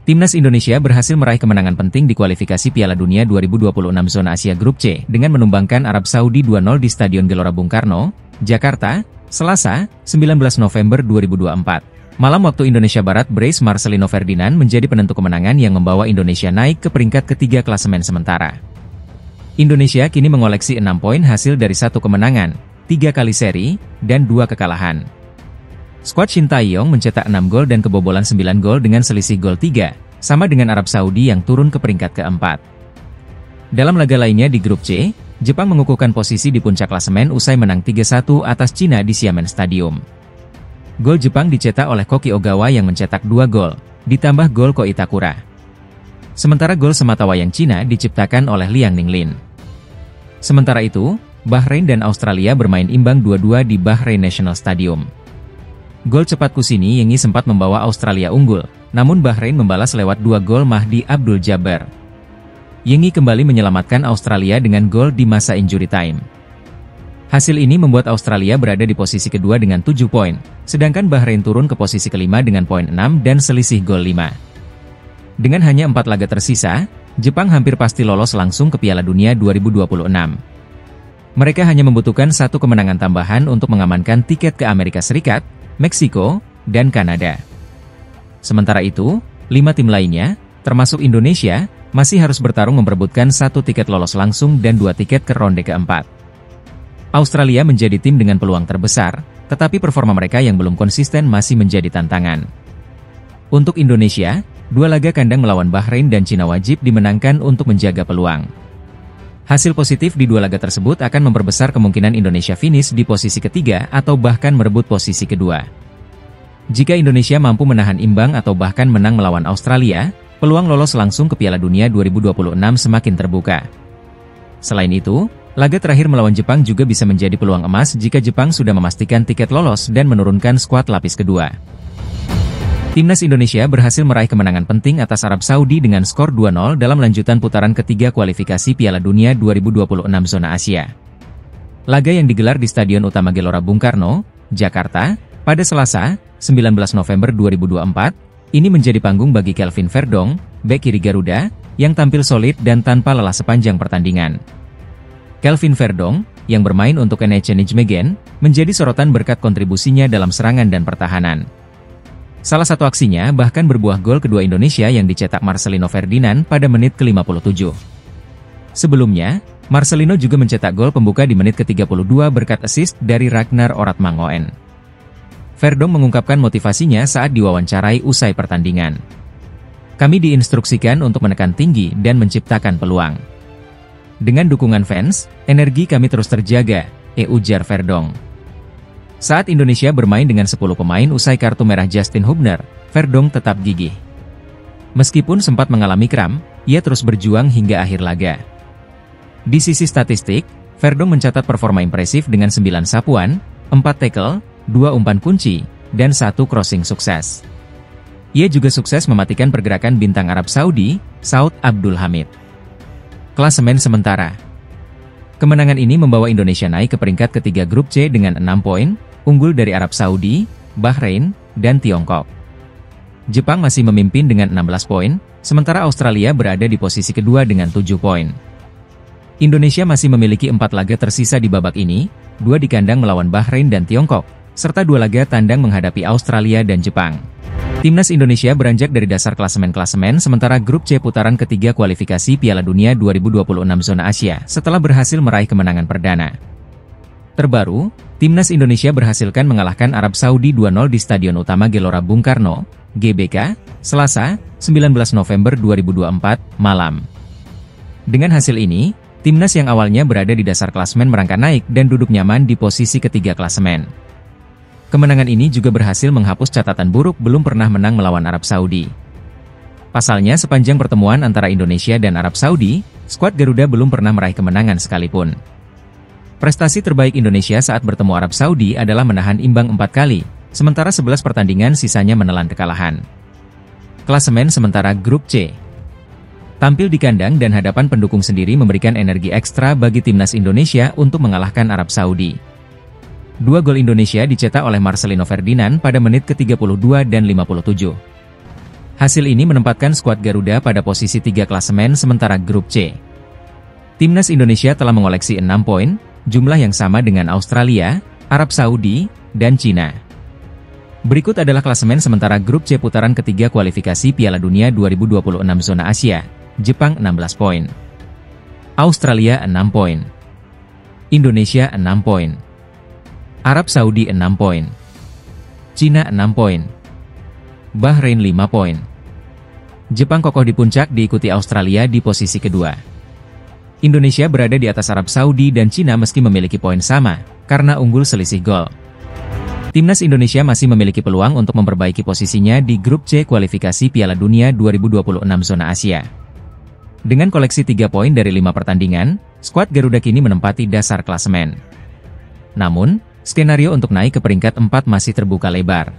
Timnas Indonesia berhasil meraih kemenangan penting di kualifikasi Piala Dunia 2026 zona Asia Grup C dengan menumbangkan Arab Saudi 2-0 di Stadion Gelora Bung Karno, Jakarta, Selasa, 19 November 2024. Malam waktu Indonesia Barat, brace Marcelino Ferdinand menjadi penentu kemenangan yang membawa Indonesia naik ke peringkat ketiga klasemen sementara. Indonesia kini mengoleksi 6 poin hasil dari 1 kemenangan, 3 kali seri, dan 2 kekalahan. Skuad Shin Tae-yong mencetak 6 gol dan kebobolan 9 gol dengan selisih gol 3, sama dengan Arab Saudi yang turun ke peringkat keempat. Dalam laga lainnya di grup C, Jepang mengukuhkan posisi di puncak klasemen usai menang 3-1 atas Cina di Xiamen Stadium. Gol Jepang dicetak oleh Koki Ogawa yang mencetak 2 gol, ditambah gol Ko Itakura. Sementara gol sematawayang Cina diciptakan oleh Liang Ninglin. Sementara itu, Bahrain dan Australia bermain imbang 2-2 di Bahrain National Stadium. Gol cepat Kusini Yengi sempat membawa Australia unggul, namun Bahrain membalas lewat 2 gol Mahdi Abdul Jabbar. Yengi kembali menyelamatkan Australia dengan gol di masa injury time. Hasil ini membuat Australia berada di posisi kedua dengan 7 poin, sedangkan Bahrain turun ke posisi kelima dengan poin 6 dan selisih gol 5. Dengan hanya 4 laga tersisa, Jepang hampir pasti lolos langsung ke Piala Dunia 2026. Mereka hanya membutuhkan 1 kemenangan tambahan untuk mengamankan tiket ke Amerika Serikat, Meksiko, dan Kanada. Sementara itu, 5 tim lainnya, termasuk Indonesia, masih harus bertarung memperebutkan 1 tiket lolos langsung dan 2 tiket ke ronde keempat. Australia menjadi tim dengan peluang terbesar, tetapi performa mereka yang belum konsisten masih menjadi tantangan. Untuk Indonesia, 2 laga kandang melawan Bahrain dan Cina wajib dimenangkan untuk menjaga peluang. Hasil positif di 2 laga tersebut akan memperbesar kemungkinan Indonesia finish di posisi ketiga atau bahkan merebut posisi kedua. Jika Indonesia mampu menahan imbang atau bahkan menang melawan Australia, peluang lolos langsung ke Piala Dunia 2026 semakin terbuka. Selain itu, laga terakhir melawan Jepang juga bisa menjadi peluang emas jika Jepang sudah memastikan tiket lolos dan menurunkan skuad lapis kedua. Timnas Indonesia berhasil meraih kemenangan penting atas Arab Saudi dengan skor 2-0 dalam lanjutan putaran ketiga kualifikasi Piala Dunia 2026 zona Asia. Laga yang digelar di Stadion Utama Gelora Bung Karno, Jakarta, pada Selasa, 19 November 2024, ini menjadi panggung bagi Kelvin Verdong, bek kiri Garuda, yang tampil solid dan tanpa lelah sepanjang pertandingan. Kelvin Verdong, yang bermain untuk NEC Nijmegen, menjadi sorotan berkat kontribusinya dalam serangan dan pertahanan. Salah satu aksinya bahkan berbuah gol kedua Indonesia yang dicetak Marcelino Ferdinand pada menit ke-57. Sebelumnya, Marcelino juga mencetak gol pembuka di menit ke-32 berkat assist dari Ragnar Oratmangoen. Verdong mengungkapkan motivasinya saat diwawancarai usai pertandingan. "Kami diinstruksikan untuk menekan tinggi dan menciptakan peluang. Dengan dukungan fans, energi kami terus terjaga," ujar Verdong. Saat Indonesia bermain dengan 10 pemain usai kartu merah Justin Hubner, Verdong tetap gigih. Meskipun sempat mengalami kram, ia terus berjuang hingga akhir laga. Di sisi statistik, Verdong mencatat performa impresif dengan 9 sapuan, 4 tackle, 2 umpan kunci, dan 1 crossing sukses. Ia juga sukses mematikan pergerakan bintang Arab Saudi, Saud Abdul Hamid. Klasemen sementara. Kemenangan ini membawa Indonesia naik ke peringkat ketiga grup C dengan 6 poin, unggul dari Arab Saudi, Bahrain, dan Tiongkok. Jepang masih memimpin dengan 16 poin, sementara Australia berada di posisi kedua dengan 7 poin. Indonesia masih memiliki 4 laga tersisa di babak ini, 2 di kandang melawan Bahrain dan Tiongkok, serta 2 laga tandang menghadapi Australia dan Jepang. Timnas Indonesia beranjak dari dasar klasemen sementara grup C putaran ketiga kualifikasi Piala Dunia 2026 zona Asia setelah berhasil meraih kemenangan perdana. Terbaru, Timnas Indonesia berhasilkan mengalahkan Arab Saudi 2-0 di Stadion Utama Gelora Bung Karno, GBK, Selasa, 19 November 2024, malam. Dengan hasil ini, Timnas yang awalnya berada di dasar klasemen merangkak naik dan duduk nyaman di posisi ketiga klasemen. Kemenangan ini juga berhasil menghapus catatan buruk belum pernah menang melawan Arab Saudi. Pasalnya sepanjang pertemuan antara Indonesia dan Arab Saudi, skuad Garuda belum pernah meraih kemenangan sekalipun. Prestasi terbaik Indonesia saat bertemu Arab Saudi adalah menahan imbang 4 kali, sementara 11 pertandingan sisanya menelan kekalahan. Klasemen sementara grup C. Tampil di kandang dan hadapan pendukung sendiri memberikan energi ekstra bagi timnas Indonesia untuk mengalahkan Arab Saudi. 2 gol Indonesia dicetak oleh Marcelino Ferdinand pada menit ke-32 dan 57. Hasil ini menempatkan skuad Garuda pada posisi 3 klasemen sementara grup C. Timnas Indonesia telah mengoleksi 6 poin, jumlah yang sama dengan Australia, Arab Saudi, dan Cina. Berikut adalah klasemen sementara grup C putaran ketiga kualifikasi Piala Dunia 2026 zona Asia. Jepang 16 poin. Australia 6 poin. Indonesia 6 poin. Arab Saudi 6 poin. Cina 6 poin. Bahrain 5 poin. Jepang kokoh di puncak diikuti Australia di posisi kedua. Indonesia berada di atas Arab Saudi dan Cina meski memiliki poin sama, karena unggul selisih gol. Timnas Indonesia masih memiliki peluang untuk memperbaiki posisinya di grup C kualifikasi Piala Dunia 2026 zona Asia. Dengan koleksi 3 poin dari 5 pertandingan, skuad Garuda kini menempati dasar klasemen. Namun, skenario untuk naik ke peringkat 4 masih terbuka lebar.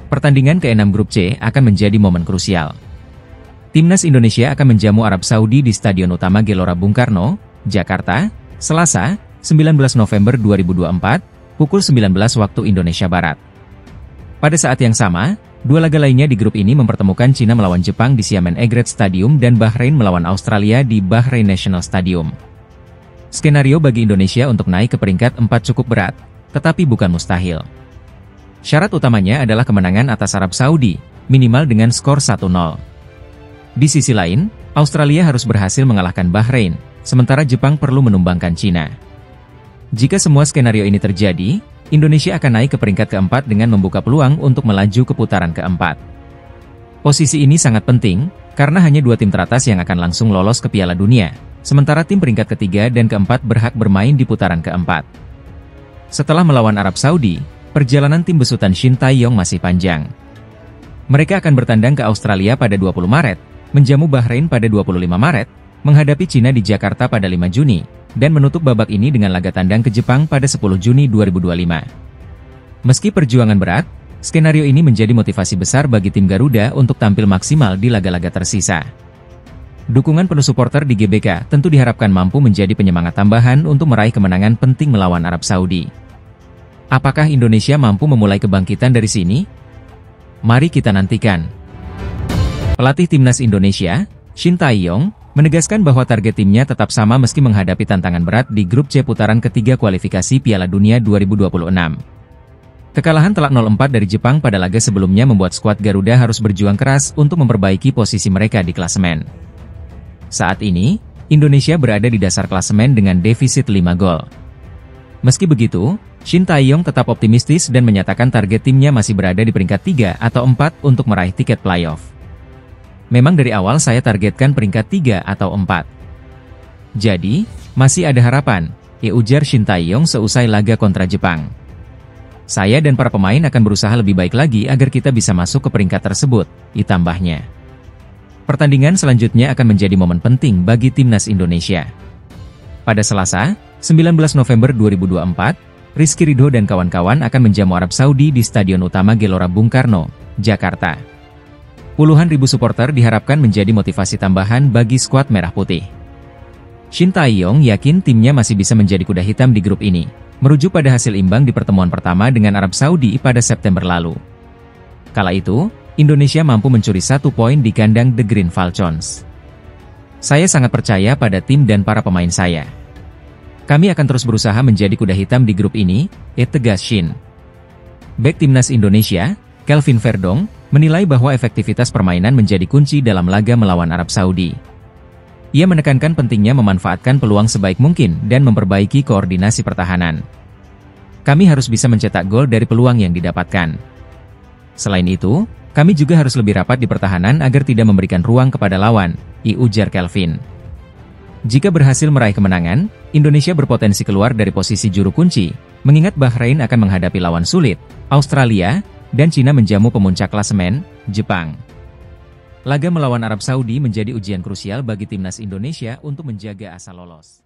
Pertandingan ke-6 grup C akan menjadi momen krusial. Timnas Indonesia akan menjamu Arab Saudi di Stadion Utama Gelora Bung Karno, Jakarta, Selasa, 19 November 2024, pukul 19 waktu Indonesia Barat. Pada saat yang sama, 2 laga lainnya di grup ini mempertemukan Cina melawan Jepang di Xiamen Egret Stadium dan Bahrain melawan Australia di Bahrain National Stadium. Skenario bagi Indonesia untuk naik ke peringkat 4 cukup berat, tetapi bukan mustahil. Syarat utamanya adalah kemenangan atas Arab Saudi, minimal dengan skor 1-0. Di sisi lain, Australia harus berhasil mengalahkan Bahrain, sementara Jepang perlu menumbangkan Cina. Jika semua skenario ini terjadi, Indonesia akan naik ke peringkat keempat dengan membuka peluang untuk melaju ke putaran keempat. Posisi ini sangat penting, karena hanya 2 tim teratas yang akan langsung lolos ke Piala Dunia, sementara tim peringkat ketiga dan keempat berhak bermain di putaran keempat. Setelah melawan Arab Saudi, perjalanan tim besutan Shin Tae-yong masih panjang. Mereka akan bertandang ke Australia pada 20 Maret, menjamu Bahrain pada 25 Maret, menghadapi Cina di Jakarta pada 5 Juni, dan menutup babak ini dengan laga tandang ke Jepang pada 10 Juni 2025. Meski perjuangan berat, skenario ini menjadi motivasi besar bagi tim Garuda untuk tampil maksimal di laga-laga tersisa. Dukungan penuh supporter di GBK tentu diharapkan mampu menjadi penyemangat tambahan untuk meraih kemenangan penting melawan Arab Saudi. Apakah Indonesia mampu memulai kebangkitan dari sini? Mari kita nantikan. Pelatih Timnas Indonesia, Shin Tae-yong, menegaskan bahwa target timnya tetap sama meski menghadapi tantangan berat di grup C putaran ketiga kualifikasi Piala Dunia 2026. Kekalahan telak 0-4 dari Jepang pada laga sebelumnya membuat skuad Garuda harus berjuang keras untuk memperbaiki posisi mereka di klasemen. Saat ini, Indonesia berada di dasar klasemen dengan defisit 5 gol. Meski begitu, Shin Tae-yong tetap optimistis dan menyatakan target timnya masih berada di peringkat 3 atau 4 untuk meraih tiket playoff. Memang dari awal saya targetkan peringkat 3 atau 4. Jadi, masih ada harapan, ujar Shin Tae-yong seusai laga kontra Jepang. Saya dan para pemain akan berusaha lebih baik lagi agar kita bisa masuk ke peringkat tersebut, ditambahnya. Pertandingan selanjutnya akan menjadi momen penting bagi Timnas Indonesia. Pada Selasa, 19 November 2024, Rizky Ridho dan kawan-kawan akan menjamu Arab Saudi di Stadion Utama Gelora Bung Karno, Jakarta. Puluhan ribu supporter diharapkan menjadi motivasi tambahan bagi skuad Merah Putih. Shin Tae-yong yakin timnya masih bisa menjadi kuda hitam di grup ini, merujuk pada hasil imbang di pertemuan pertama dengan Arab Saudi pada September lalu. Kala itu, Indonesia mampu mencuri 1 poin di kandang The Green Falcons. Saya sangat percaya pada tim dan para pemain saya. Kami akan terus berusaha menjadi kuda hitam di grup ini, tegas Shin. Bek Timnas Indonesia, Kelvin Verdong, menilai bahwa efektivitas permainan menjadi kunci dalam laga melawan Arab Saudi. Ia menekankan pentingnya memanfaatkan peluang sebaik mungkin dan memperbaiki koordinasi pertahanan. Kami harus bisa mencetak gol dari peluang yang didapatkan. Selain itu, kami juga harus lebih rapat di pertahanan agar tidak memberikan ruang kepada lawan, ujar Kelvin. Jika berhasil meraih kemenangan, Indonesia berpotensi keluar dari posisi juru kunci, mengingat Bahrain akan menghadapi lawan sulit, Australia, dan Cina menjamu pemuncak klasemen, Jepang. Laga melawan Arab Saudi menjadi ujian krusial bagi Timnas Indonesia untuk menjaga asa lolos.